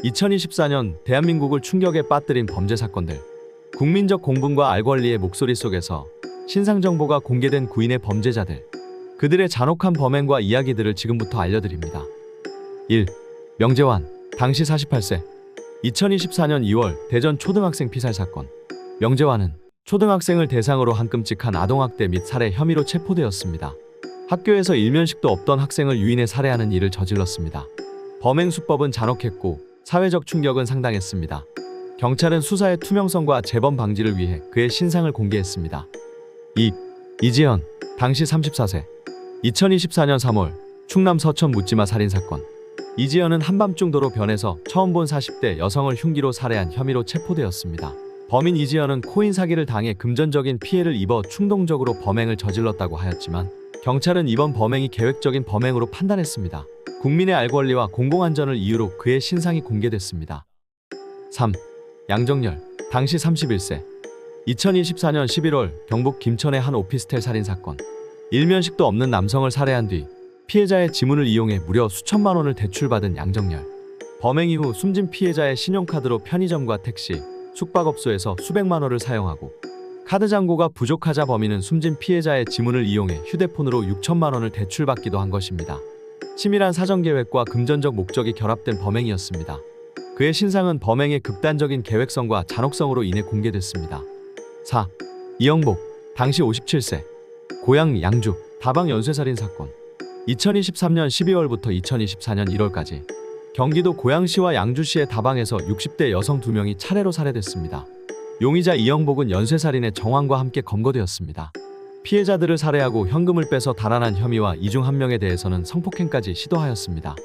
2024년 대한민국을 충격에 빠뜨린 범죄 사건들. 국민적 공분과 알 권리의 목소리 속에서 신상 정보가 공개된 구인의 범죄자들. 그들의 잔혹한 범행과 이야기들을 지금부터 알려드립니다. 1. 명재환, 당시 48세. 2024년 2월 대전 초등학생 피살 사건. 명재환은 초등학생을 대상으로 한 끔찍한 아동학대 및 살해 혐의로 체포되었습니다. 학교에서 일면식도 없던 학생을 유인해 살해하는 일을 저질렀습니다. 범행 수법은 잔혹했고 사회적 충격은 상당했습니다. 경찰은 수사의 투명성과 재범 방지를 위해 그의 신상을 공개했습니다. 2. 이지연, 당시 34세. 2024년 3월 충남 서천 묻지마 살인사건. 이지연은 한밤중 도로 변에서 처음 본 40대 여성을 흉기로 살해한 혐의로 체포되었습니다. 범인 이지연은 코인 사기를 당해 금전적인 피해를 입어 충동적으로 범행을 저질렀다고 하였지만 경찰은 이번 범행이 계획적인 범행으로 판단했습니다. 국민의 알 권리와 공공안전을 이유로 그의 신상이 공개됐습니다. 3. 양정열, 당시 31세. 2024년 11월 경북 김천의 한 오피스텔 살인사건. 일면식도 없는 남성을 살해한 뒤 피해자의 지문을 이용해 무려 수천만 원을 대출받은 양정열. 범행 이후 숨진 피해자의 신용카드로 편의점과 택시, 숙박업소에서 수백만 원을 사용하고 카드 잔고가 부족하자 범인은 숨진 피해자의 지문을 이용해 휴대폰으로 6천만 원을 대출받기도 한 것입니다. 치밀한 사전계획과 금전적 목적이 결합된 범행이었습니다. 그의 신상은 범행의 극단적인 계획성과 잔혹성으로 인해 공개됐습니다. 4. 이영복, 당시 57세. 고향 양주, 다방 연쇄살인 사건. 2023년 12월부터 2024년 1월까지 경기도 고양시와 양주시의 다방에서 60대 여성 2명이 차례로 살해됐습니다. 용의자 이영복은 연쇄살인의 정황과 함께 검거되었습니다. 피해자들을 살해하고 현금을 빼서 달아난 혐의와 이 중 한 명에 대해서는 성폭행까지 시도하였습니다.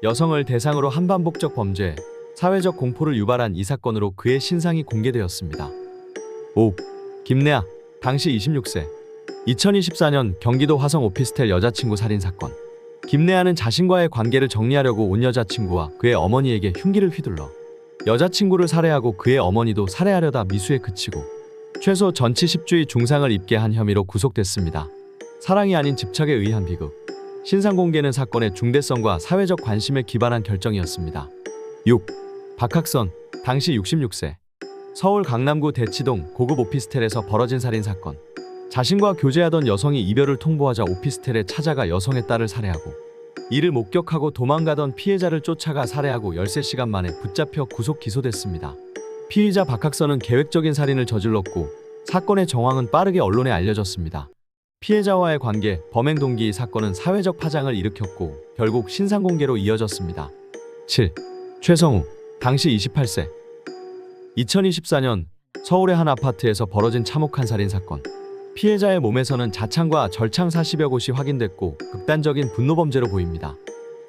여성을 대상으로 한 반복적 범죄, 사회적 공포를 유발한 이 사건으로 그의 신상이 공개되었습니다. 5. 김내아, 당시 26세. 2024년 경기도 화성 오피스텔 여자친구 살인사건. 김내아는 자신과의 관계를 정리하려고 온 여자친구와 그의 어머니에게 흉기를 휘둘러 여자친구를 살해하고 그의 어머니도 살해하려다 미수에 그치고 최소 전치 10주의 중상을 입게 한 혐의로 구속됐습니다. 사랑이 아닌 집착에 의한 비극. 신상 공개는 사건의 중대성과 사회적 관심에 기반한 결정이었습니다. 6. 박학선, 당시 66세. 서울 강남구 대치동 고급 오피스텔에서 벌어진 살인사건. 자신과 교제하던 여성이 이별을 통보하자 오피스텔에 찾아가 여성의 딸을 살해하고 이를 목격하고 도망가던 피해자를 쫓아가 살해하고 13시간 만에 붙잡혀 구속 기소됐습니다. 피의자 박학선은 계획적인 살인을 저질렀고 사건의 정황은 빠르게 언론에 알려졌습니다. 피해자와의 관계, 범행 동기, 사건은 사회적 파장을 일으켰고 결국 신상 공개로 이어졌습니다. 7. 최성우, 당시 28세. 2024년 서울의 한 아파트에서 벌어진 참혹한 살인사건. 피해자의 몸에서는 자창과 절창 40여 곳이 확인됐고 극단적인 분노범죄로 보입니다.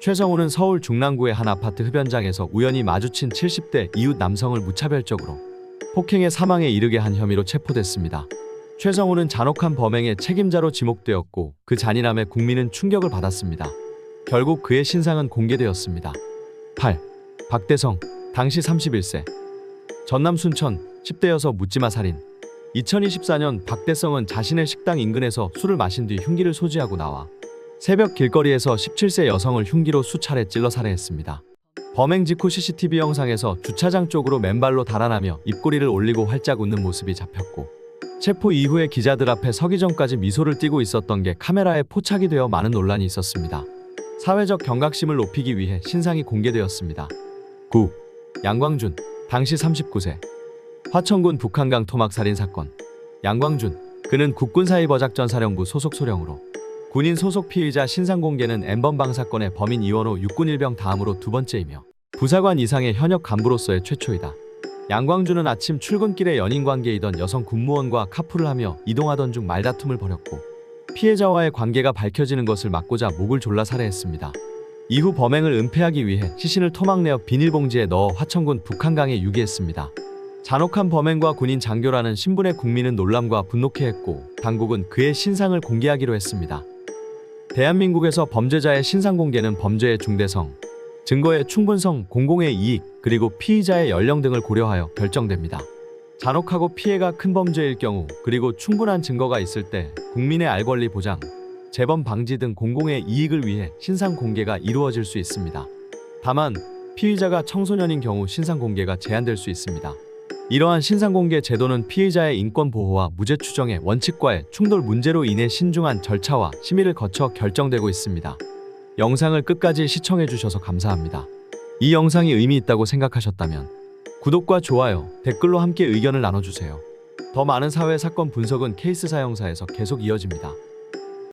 최성우는 서울 중랑구의 한 아파트 흡연장에서 우연히 마주친 70대 이웃 남성을 무차별적으로 폭행해 사망에 이르게 한 혐의로 체포됐습니다. 최성우는 잔혹한 범행의 책임자로 지목되었고 그 잔인함에 국민은 충격을 받았습니다. 결국 그의 신상은 공개되었습니다. 8. 박대성, 당시 31세. 전남 순천 10대 여서 묻지마 살인. 2024년 박대성은 자신의 식당 인근에서 술을 마신 뒤 흉기를 소지하고 나와 새벽 길거리에서 17세 여성을 흉기로 수차례 찔러 살해했습니다. 범행 직후 CCTV 영상에서 주차장 쪽으로 맨발로 달아나며 입꼬리를 올리고 활짝 웃는 모습이 잡혔고 체포 이후에 기자들 앞에 서기 전까지 미소를 띠고 있었던 게 카메라에 포착이 되어 많은 논란이 있었습니다. 사회적 경각심을 높이기 위해 신상이 공개되었습니다. 9. 양광준, 당시 39세. 화천군 북한강 토막 살인사건. 양광준, 그는 국군사이버작전사령부 소속 소령으로 군인 소속 피의자 신상 공개는 N번방 사건의 범인 이원호 육군 일병 다음으로 두 번째이며 부사관 이상의 현역 간부로서의 최초이다. 양광준은 아침 출근길에 연인 관계이던 여성 군무원과 카풀을 하며 이동하던 중 말다툼을 벌였고 피해자와의 관계가 밝혀지는 것을 막고자 목을 졸라 살해했습니다. 이후 범행을 은폐하기 위해 시신을 토막내어 비닐봉지에 넣어 화천군 북한강에 유기했습니다. 잔혹한 범행과 군인 장교라는 신분의 국민은 놀람과 분노케했고 당국은 그의 신상을 공개하기로 했습니다. 대한민국에서 범죄자의 신상 공개는 범죄의 중대성, 증거의 충분성, 공공의 이익, 그리고 피의자의 연령 등을 고려하여 결정됩니다. 잔혹하고 피해가 큰 범죄일 경우 그리고 충분한 증거가 있을 때 국민의 알 권리 보장, 재범 방지 등 공공의 이익을 위해 신상 공개가 이루어질 수 있습니다. 다만 피의자가 청소년인 경우 신상 공개가 제한될 수 있습니다. 이러한 신상 공개 제도는 피의자의 인권 보호와 무죄 추정의 원칙과의 충돌 문제로 인해 신중한 절차와 심의를 거쳐 결정되고 있습니다. 영상을 끝까지 시청해 주셔서 감사합니다. 이 영상이 의미 있다고 생각하셨다면 구독과 좋아요, 댓글로 함께 의견을 나눠주세요. 더 많은 사회 사건 분석은 케이스 사형사에서 계속 이어집니다.